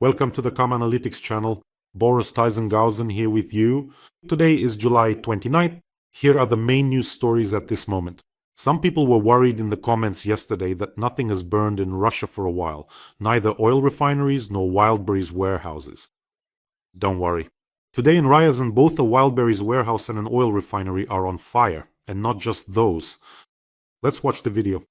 Welcome to the Com Analytics channel. Boris Teisenghausen here with you. Today is July 29th. Here are the main news stories at this moment. Some people were worried in the comments yesterday that nothing has burned in Russia for a while, neither oil refineries nor Wildberries warehouses. Don't worry. Today in Ryazan, both a Wildberries warehouse and an oil refinery are on fire, and not just those. Let's watch the video.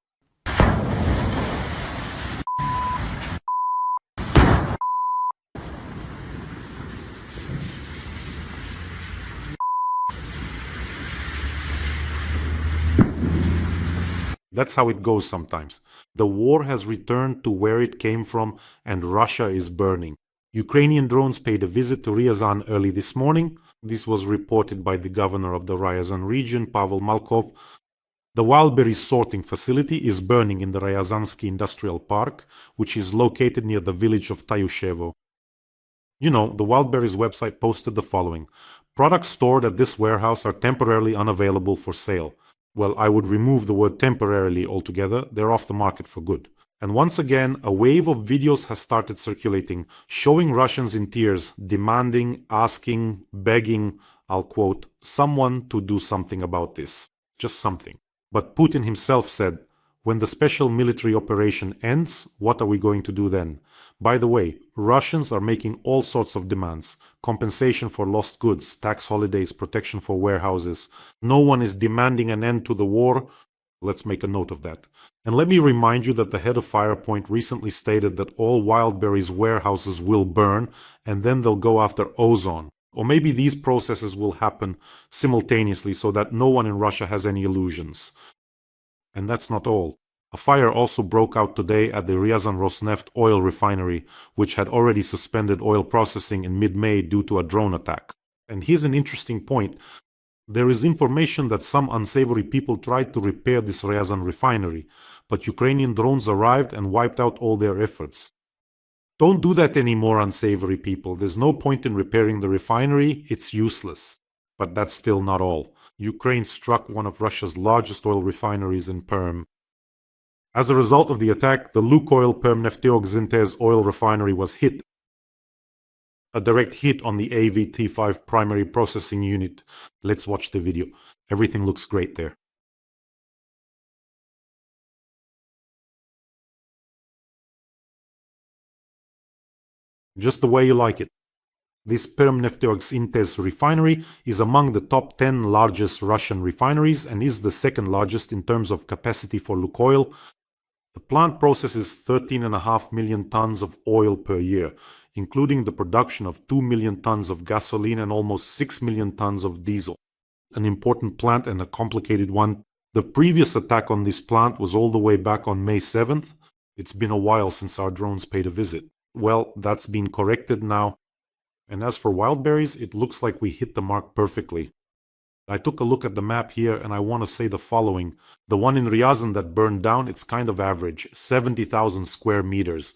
That's how it goes sometimes. The war has returned to where it came from, and Russia is burning. Ukrainian drones paid a visit to Ryazan early this morning. This was reported by the governor of the Ryazan region, Pavel Malkov. The Wildberries sorting facility is burning in the Ryazansky Industrial Park, which is located near the village of Tayushevo. You know, the Wildberries website posted the following. Products stored at this warehouse are temporarily unavailable for sale. Well, I would remove the word temporarily altogether. They're off the market for good. And once again, a wave of videos has started circulating, showing Russians in tears, demanding, asking, begging, I'll quote, someone to do something about this. Just something. But Putin himself said, when the special military operation ends, what are we going to do then? By the way, Russians are making all sorts of demands. Compensation for lost goods, tax holidays, protection for warehouses. No one is demanding an end to the war. Let's make a note of that. And let me remind you that the head of Firepoint recently stated that all Wildberries warehouses will burn, and then they'll go after ozone. Or maybe these processes will happen simultaneously so that no one in Russia has any illusions. And that's not all. A fire also broke out today at the Ryazan Rosneft oil refinery, which had already suspended oil processing in mid-May due to a drone attack. And here's an interesting point. There is information that some unsavory people tried to repair this Ryazan refinery, but Ukrainian drones arrived and wiped out all their efforts. Don't do that anymore, unsavory people. There's no point in repairing the refinery. It's useless. But that's still not all. Ukraine struck one of Russia's largest oil refineries in Perm. As a result of the attack, the Lukoil Perm Nefteok oil refinery was hit. A direct hit on the AVT5 primary processing unit. Let's watch the video. Everything looks great there. Just the way you like it. This Perm Nefteok refinery is among the top 10 largest Russian refineries and is the second largest in terms of capacity for Lukoil. The plant processes 13.5 million tons of oil per year, including the production of 2 million tons of gasoline and almost 6 million tons of diesel. An important plant and a complicated one. The previous attack on this plant was all the way back on May 7th. It's been a while since our drones paid a visit. Well, that's been corrected now. And as for Wildberries, it looks like we hit the mark perfectly. I took a look at the map here and I want to say the following. The one in Ryazan that burned down, it's kind of average, 70,000 square meters.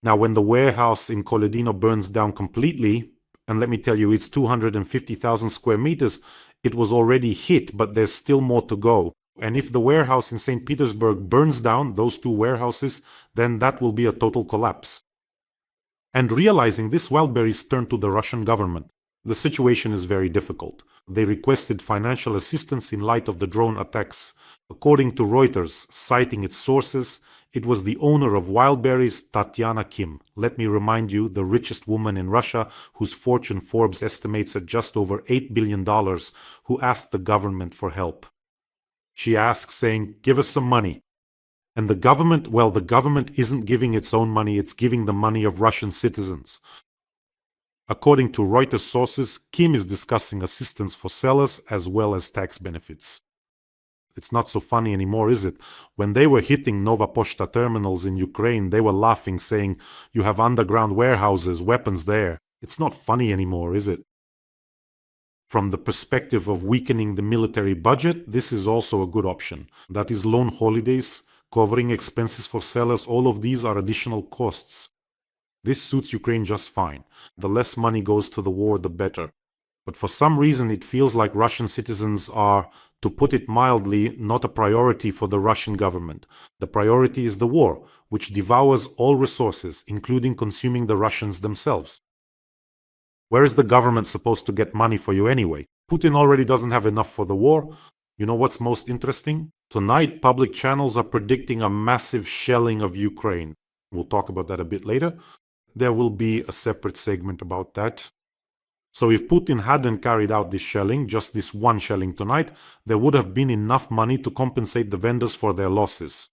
Now when the warehouse in Koledino burns down completely, and let me tell you, it's 250,000 square meters, it was already hit, but there's still more to go. And if the warehouse in St. Petersburg burns down, those two warehouses, then that will be a total collapse. And realizing this, Wildberries turned to the Russian government. The situation is very difficult. They requested financial assistance in light of the drone attacks. According to Reuters, citing its sources, it was the owner of Wildberries, Tatyana Kim. Let me remind you, the richest woman in Russia, whose fortune Forbes estimates at just over $8 billion, who asked the government for help. She asked, saying, give us some money. And the government, well, the government isn't giving its own money, it's giving the money of Russian citizens. According to Reuters sources, Kim is discussing assistance for sellers as well as tax benefits. It's not so funny anymore, is it? When they were hitting Nova Poshta terminals in Ukraine, they were laughing, saying, you have underground warehouses, weapons there. It's not funny anymore, is it? From the perspective of weakening the military budget, this is also a good option. That is loan holidays, covering expenses for sellers, all of these are additional costs. This suits Ukraine just fine. The less money goes to the war, the better. But for some reason, it feels like Russian citizens are To put it mildly, not a priority for the Russian government. The priority is the war, which devours all resources, including consuming the Russians themselves. Where is the government supposed to get money for you anyway? Putin already doesn't have enough for the war. You know what's most interesting? Tonight, public channels are predicting a massive shelling of Ukraine. We'll talk about that a bit later. There will be a separate segment about that. So if Putin hadn't carried out this shelling, just this one shelling tonight, there would have been enough money to compensate the vendors for their losses.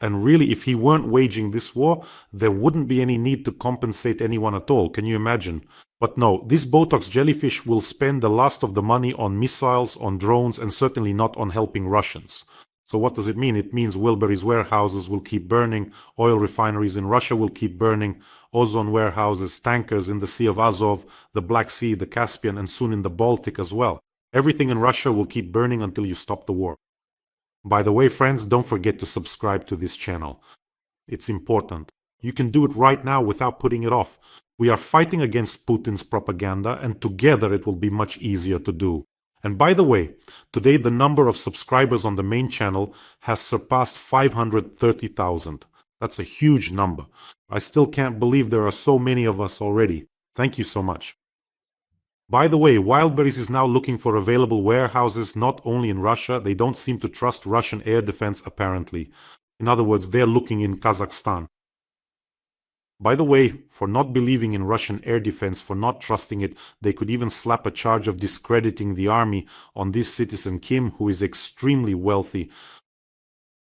And really, if he weren't waging this war, there wouldn't be any need to compensate anyone at all. Can you imagine? But no, this Botox jellyfish will spend the last of the money on missiles, on drones, and certainly not on helping Russians. So what does it mean? It means Wildberries warehouses will keep burning, oil refineries in Russia will keep burning, ozone warehouses, tankers in the Sea of Azov, the Black Sea, the Caspian, and soon in the Baltic as well. Everything in Russia will keep burning until you stop the war. By the way, friends, don't forget to subscribe to this channel. It's important. You can do it right now without putting it off. We are fighting against Putin's propaganda, and together it will be much easier to do. And by the way, today the number of subscribers on the main channel has surpassed 530,000. That's a huge number. I still can't believe there are so many of us already. Thank you so much. By the way, Wildberries is now looking for available warehouses not only in Russia. They don't seem to trust Russian air defense apparently. In other words, they're looking in Kazakhstan. By the way, for not believing in Russian air defense, for not trusting it, they could even slap a charge of discrediting the army on this citizen Kim, who is extremely wealthy.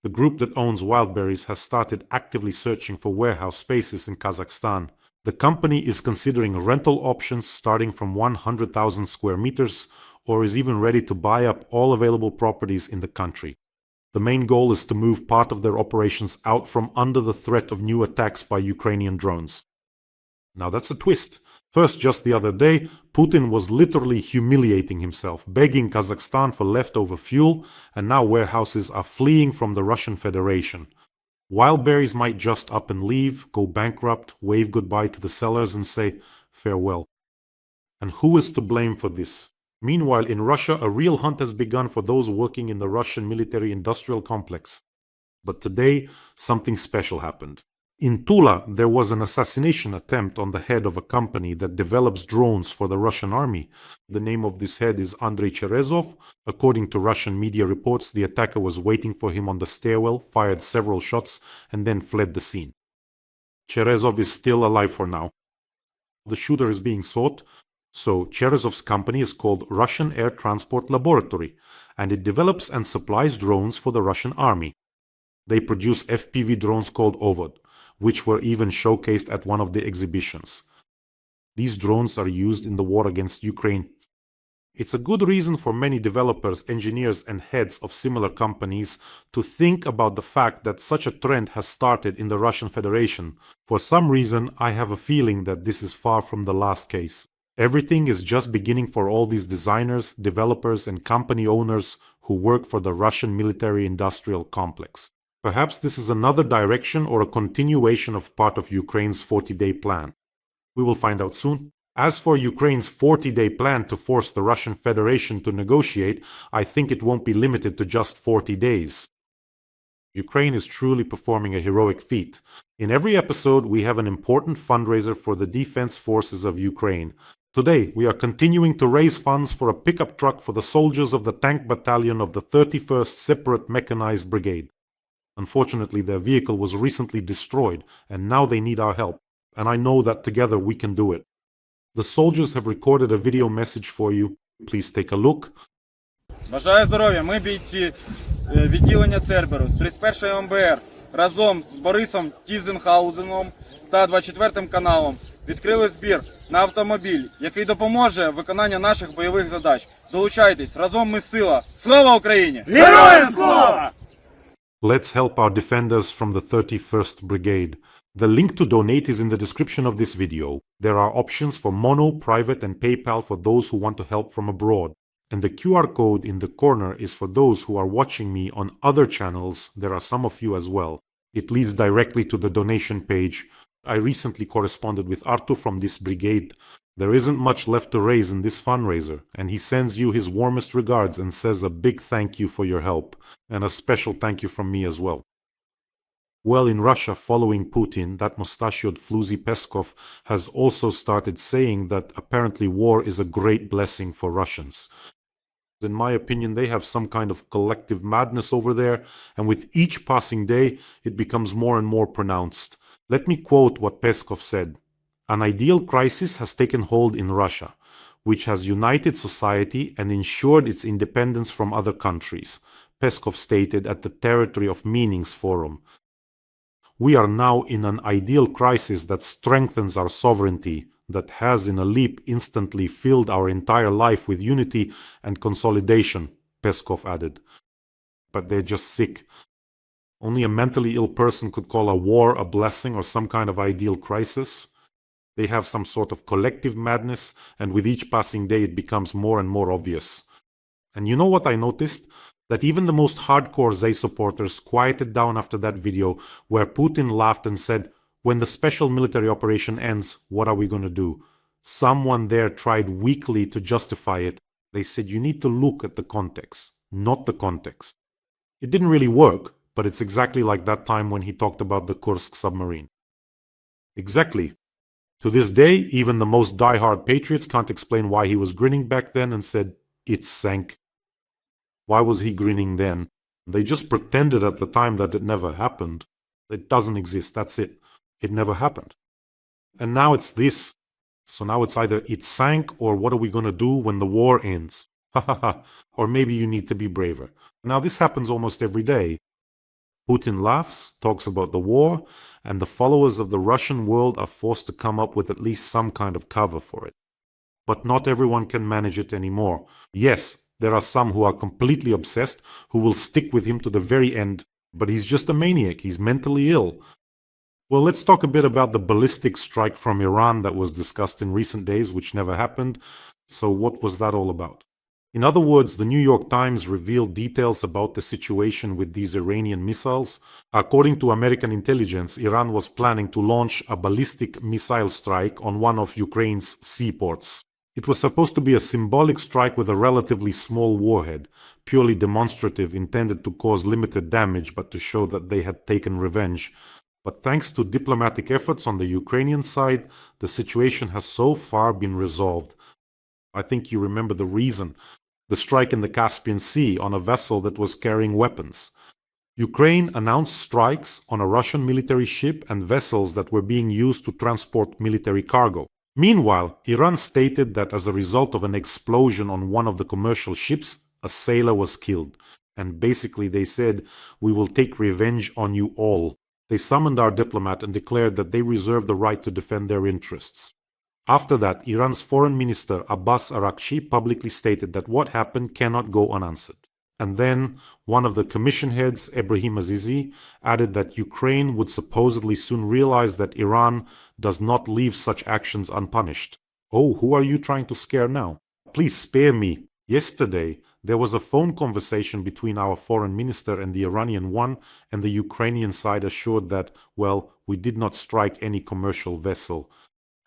The group that owns Wildberries has started actively searching for warehouse spaces in Kazakhstan. The company is considering rental options starting from 100,000 square meters, or is even ready to buy up all available properties in the country. The main goal is to move part of their operations out from under the threat of new attacks by Ukrainian drones. Now that's a twist. First, just the other day, Putin was literally humiliating himself, begging Kazakhstan for leftover fuel, and now warehouses are fleeing from the Russian Federation. Wildberries might just up and leave, go bankrupt, wave goodbye to the sellers and say farewell. And who is to blame for this? Meanwhile, in Russia, a real hunt has begun for those working in the Russian military-industrial complex. But today, something special happened. In Tula, there was an assassination attempt on the head of a company that develops drones for the Russian army. The name of this head is Andrei Cherezov. According to Russian media reports, the attacker was waiting for him on the stairwell, fired several shots, and then fled the scene. Cherezov is still alive for now. The shooter is being sought. So, Cherezov's company is called Russian Air Transport Laboratory, and it develops and supplies drones for the Russian army. They produce FPV drones called Ovod, which were even showcased at one of the exhibitions. These drones are used in the war against Ukraine. It's a good reason for many developers, engineers, and heads of similar companies to think about the fact that such a trend has started in the Russian Federation. For some reason, I have a feeling that this is far from the last case. Everything is just beginning for all these designers, developers, and company owners who work for the Russian military-industrial complex. Perhaps this is another direction or a continuation of part of Ukraine's 40-day plan. We will find out soon. As for Ukraine's 40-day plan to force the Russian Federation to negotiate, I think it won't be limited to just 40 days. Ukraine is truly performing a heroic feat. In every episode, we have an important fundraiser for the defense forces of Ukraine. Today, we are continuing to raise funds for a pickup truck for the soldiers of the tank battalion of the 31st Separate Mechanized Brigade. Unfortunately, their vehicle was recently destroyed, and now they need our help. And I know that together we can do it. The soldiers have recorded a video message for you. Please take a look. Бажаю здоров'я. Ми бійці відділення Церберу з 31-ї МБР разом з Борисом Тізенхаузеном та 24-м каналом відкрили збір на автомобіль, який допоможе в виконанні наших бойових задач. Долучайтесь, разом ми сила. Слава Україні! Героям слава! Let's help our defenders from the 31st Brigade. The link to donate is in the description of this video. There are options for Mono, Private, and PayPal for those who want to help from abroad. And the QR code in the corner is for those who are watching me on other channels. There are some of you as well. It leads directly to the donation page. I recently corresponded with Artur from this brigade. There isn't much left to raise in this fundraiser, and he sends you his warmest regards and says a big thank you for your help, and a special thank you from me as well. Well, in Russia, following Putin, that mustachioed floozy Peskov has also started saying that apparently war is a great blessing for Russians. In my opinion, they have some kind of collective madness over there, and with each passing day, it becomes more and more pronounced. Let me quote what Peskov said. An ideal crisis has taken hold in Russia, which has united society and ensured its independence from other countries, Peskov stated at the Territory of Meanings Forum. We are now in an ideal crisis that strengthens our sovereignty, that has in a leap instantly filled our entire life with unity and consolidation, Peskov added. But they're just sick. Only a mentally ill person could call a war a blessing or some kind of ideal crisis. They have some sort of collective madness, and with each passing day it becomes more and more obvious. And you know what I noticed? That even the most hardcore Zay supporters quieted down after that video where Putin laughed and said, "When the special military operation ends, what are we going to do?" Someone there tried weakly to justify it. They said you need to look at the context, not the context. It didn't really work, but it's exactly like that time when he talked about the Kursk submarine. Exactly. To this day, even the most die-hard patriots can't explain why he was grinning back then and said, "It sank." Why was he grinning then? They just pretended at the time that it never happened. It doesn't exist, that's it. It never happened. And now it's this. So now it's either it sank or what are we going to do when the war ends? Ha ha ha. Or maybe you need to be braver. Now this happens almost every day. Putin laughs, talks about the war, and the followers of the Russian world are forced to come up with at least some kind of cover for it. But not everyone can manage it anymore. Yes, there are some who are completely obsessed, who will stick with him to the very end, but he's just a maniac, he's mentally ill. Well, let's talk a bit about the ballistic strike from Iran that was discussed in recent days, which never happened. So what was that all about? In other words, the New York Times revealed details about the situation with these Iranian missiles. According to American intelligence, Iran was planning to launch a ballistic missile strike on one of Ukraine's seaports. It was supposed to be a symbolic strike with a relatively small warhead, purely demonstrative, intended to cause limited damage but to show that they had taken revenge. But thanks to diplomatic efforts on the Ukrainian side, the situation has so far been resolved. I think you remember the reason. The strike in the Caspian Sea on a vessel that was carrying weapons. Ukraine announced strikes on a Russian military ship and vessels that were being used to transport military cargo. Meanwhile, Iran stated that as a result of an explosion on one of the commercial ships, a sailor was killed. And basically they said, "We will take revenge on you all." They summoned our diplomat and declared that they reserve the right to defend their interests. After that, Iran's foreign minister Abbas Araghchi publicly stated that what happened cannot go unanswered. And then, one of the commission heads, Ebrahim Azizi, added that Ukraine would supposedly soon realize that Iran does not leave such actions unpunished. Oh, who are you trying to scare now? Please spare me. Yesterday, there was a phone conversation between our foreign minister and the Iranian one, and the Ukrainian side assured that, well, we did not strike any commercial vessel.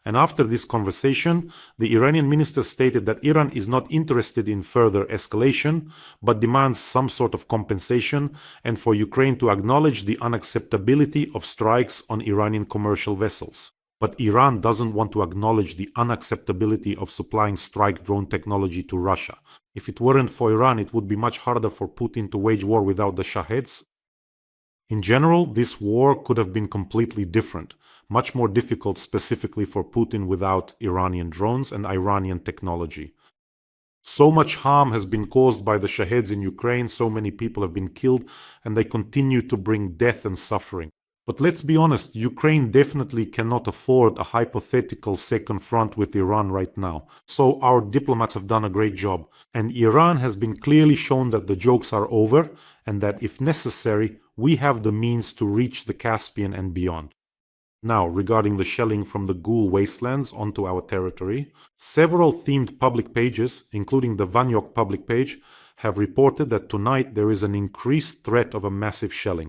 And after this conversation, the Iranian minister stated that Iran is not interested in further escalation, but demands some sort of compensation and for Ukraine to acknowledge the unacceptability of strikes on Iranian commercial vessels. But Iran doesn't want to acknowledge the unacceptability of supplying strike drone technology to Russia. If it weren't for Iran, it would be much harder for Putin to wage war without the Shaheds. In general, this war could have been completely different, much more difficult specifically for Putin without Iranian drones and Iranian technology. So much harm has been caused by the Shaheds in Ukraine, so many people have been killed, and they continue to bring death and suffering. But let's be honest, Ukraine definitely cannot afford a hypothetical second front with Iran right now. So our diplomats have done a great job, and Iran has been clearly shown that the jokes are over, and that if necessary, we have the means to reach the Caspian and beyond. Now, regarding the shelling from the Ghoul wastelands onto our territory, several themed public pages, including the Vanyok public page, have reported that tonight there is an increased threat of a massive shelling.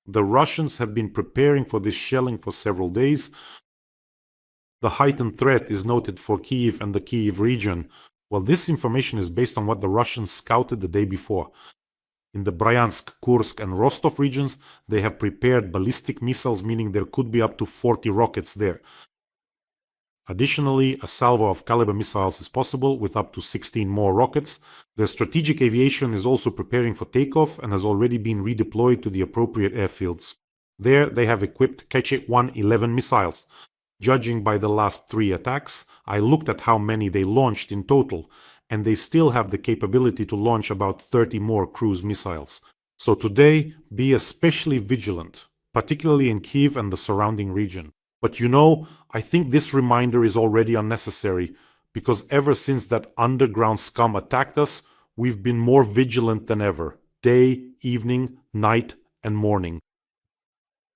The Russians have been preparing for this shelling for several days, The heightened threat is noted for Kyiv and the Kyiv region. Well, this information is based on what the Russians scouted the day before. In the Bryansk, Kursk, and Rostov regions, they have prepared ballistic missiles, meaning there could be up to 40 rockets there. Additionally, a salvo of Caliber missiles is possible with up to 16 more rockets. The strategic aviation is also preparing for takeoff and has already been redeployed to the appropriate airfields. There, they have equipped Keche-111 missiles. Judging by the last 3 attacks, I looked at how many they launched in total, and they still have the capability to launch about 30 more cruise missiles. So today, be especially vigilant, particularly in Kyiv and the surrounding region. But you know, I think this reminder is already unnecessary, because ever since that underground scum attacked us, we've been more vigilant than ever, day, evening, night, and morning.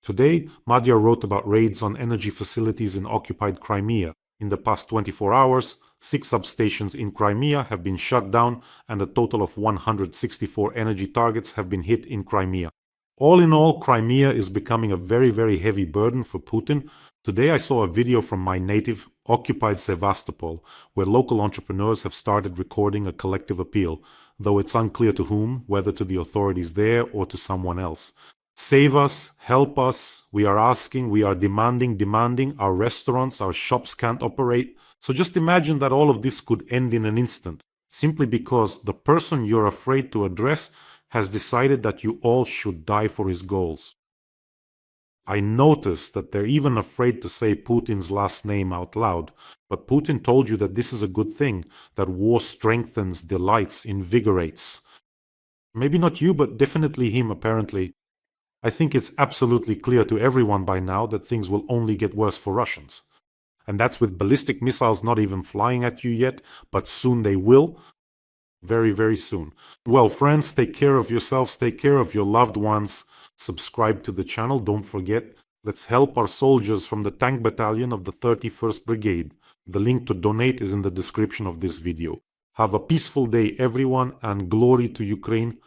Today, Madyar wrote about raids on energy facilities in occupied Crimea. In the past 24 hours, 6 substations in Crimea have been shut down and a total of 164 energy targets have been hit in Crimea. All in all, Crimea is becoming a very, very heavy burden for Putin. Today I saw a video from my native, occupied Sevastopol, where local entrepreneurs have started recording a collective appeal, though it's unclear to whom, whether to the authorities there or to someone else. Save us, help us, we are asking, we are demanding, our restaurants, our shops can't operate. So just imagine that all of this could end in an instant, simply because the person you're afraid to address has decided that you all should die for his goals. I noticed that they're even afraid to say Putin's last name out loud, but Putin told you that this is a good thing, that war strengthens, delights, invigorates. Maybe not you, but definitely him, apparently. I think it's absolutely clear to everyone by now that things will only get worse for Russians. And that's with ballistic missiles not even flying at you yet, but soon they will. Very, very soon. Well, friends, take care of yourselves, take care of your loved ones. Subscribe to the channel, don't forget. Let's help our soldiers from the tank battalion of the 31st Brigade. The link to donate is in the description of this video. Have a peaceful day, everyone, and glory to Ukraine.